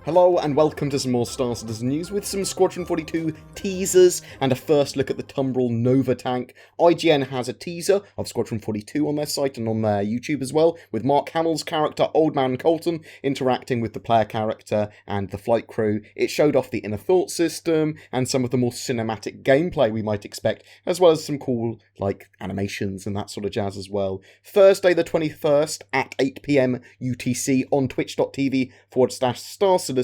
Hello and welcome to some more Star Citizen news with some Squadron 42 teasers and a first look at the Tumbril Nova tank. IGN has a teaser of Squadron 42 on their site and on their YouTube as well, with Mark Hamill's character Old Man Colton interacting with the player character and the flight crew. It showed off the inner thought system and some of the more cinematic gameplay we might expect, as well as some cool like animations and that sort of jazz as well. Thursday the 21st at 8 PM UTC on twitch.tv/Star Citizen,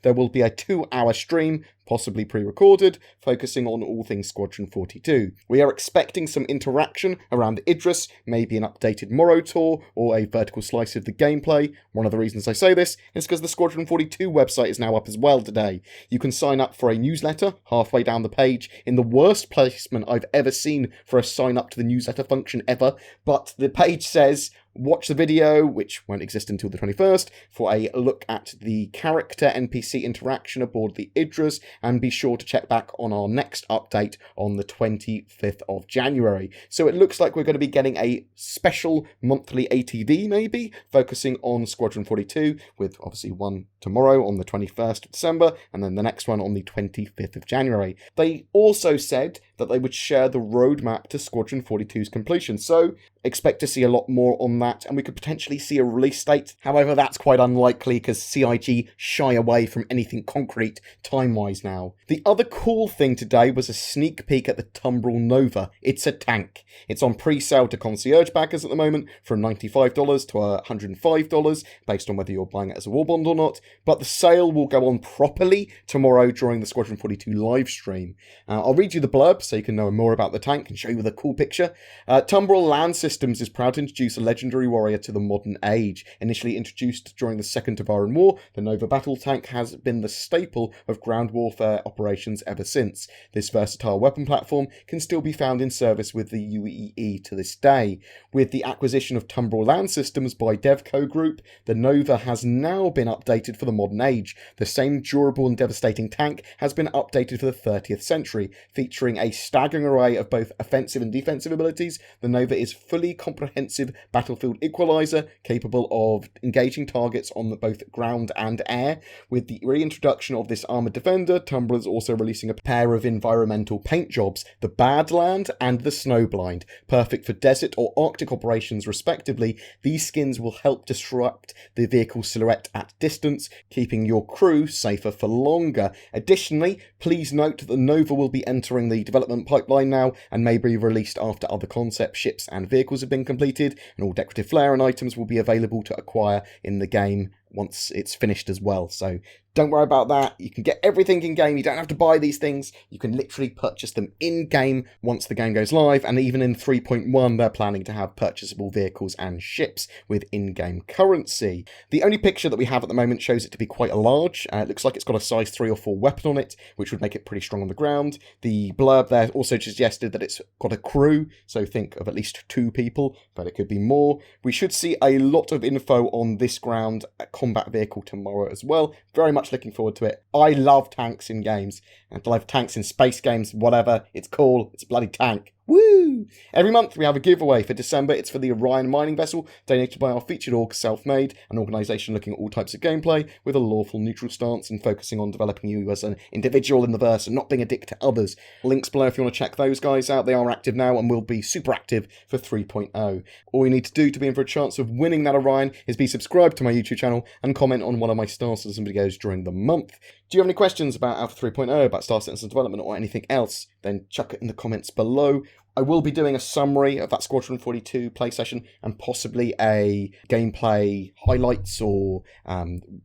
there will be a 2-hour stream, possibly pre-recorded, focusing on all things Squadron 42. We are expecting some interaction around the Idris, maybe an updated Morrow tour, or a vertical slice of the gameplay. One of the reasons I say this is because the Squadron 42 website is now up as well today. You can sign up for a newsletter halfway down the page, in the worst placement I've ever seen for a sign up to the newsletter function ever, but the page says, watch the video, which won't exist until the 21st, for a look at the character NPC interaction aboard the Idris, and be sure to check back on our next update on the 25th of January. So it looks like we're going to be getting a special monthly ATV, maybe, focusing on Squadron 42, with obviously one tomorrow on the 21st of December, and then the next one on the 25th of January. They also said that they would share the roadmap to Squadron 42's completion, so expect to see a lot more on that, and we could potentially see a release date. However, that's quite unlikely because CIG shy away from anything concrete time-wise now. The other cool thing today was a sneak peek at the Tumbril Nova. It's a tank. It's on pre-sale to concierge backers at the moment from $95 to $105, based on whether you're buying it as a war bond or not, but the sale will go on properly tomorrow during the Squadron 42 live stream. I'll read you the blurb so you can know more about the tank and show you the cool picture. Tumbril Land Systems is proud to introduce a legendary warrior to the modern age. Initially introduced during the Second Tavaran War, the Nova battle tank has been the staple of ground warfare operations ever since. This versatile weapon platform can still be found in service with the UEE to this day. With the acquisition of Tumbril Land Systems by Devco Group, the Nova has now been updated for the modern age. The same durable and devastating tank has been updated for the 30th century, featuring a staggering array of both offensive and defensive abilities. The Nova is fully comprehensive battlefield equalizer, capable of engaging targets on both ground and air. With the reintroduction of this armoured defender, Tumbril is also releasing a pair of environmental paint jobs, the Badland and the Snowblind. Perfect for desert or Arctic operations respectively, these skins will help disrupt the vehicle silhouette at distance, keeping your crew safer for longer. Additionally, please note that the Nova will be entering the development pipeline now and may be released after other concept ships and vehicles have been completed, and all decorative flair and items will be available to acquire in the game once it's finished as well. So don't worry about that. You can get everything in-game. You don't have to buy these things. You can literally purchase them in-game once the game goes live, and even in 3.1 they're planning to have purchasable vehicles and ships with in-game currency. The only picture that we have at the moment shows it to be quite a large. It looks like it's got a size 3 or 4 weapon on it, which would make it pretty strong on the ground. The blurb there also suggested that it's got a crew, so think of at least 2 people, but it could be more. We should see a lot of info on this ground combat vehicle tomorrow as well. Very much looking forward to it. I love tanks in games, and I love tanks in space games, whatever. It's cool. It's a bloody tank. Woo! Every month we have a giveaway. For December, it's for the Orion mining vessel, donated by our featured org Selfmade, an organisation looking at all types of gameplay with a lawful neutral stance and focusing on developing you as an individual in the verse and not being a dick to others. Links below if you want to check those guys out. They are active now and will be super active for 3.0. All you need to do to be in for a chance of winning that Orion is be subscribed to my YouTube channel and comment on one of my Star Citizen videos during the month. Do you have any questions about Alpha 3.0, about Star Citizen development or anything else? Then chuck it in the comments below. I will be doing a summary of that Squadron 42 play session and possibly a gameplay highlights or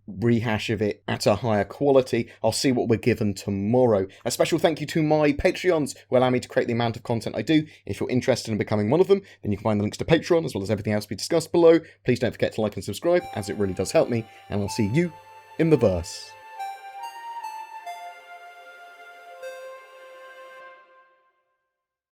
rehash of it at a higher quality. I'll see what we're given tomorrow. A special thank you to my Patreons who allow me to create the amount of content I do. If you're interested in becoming one of them, then you can find the links to Patreon as well as everything else we discussed below. Please don't forget to like and subscribe, as it really does help me, and I'll see you in the verse.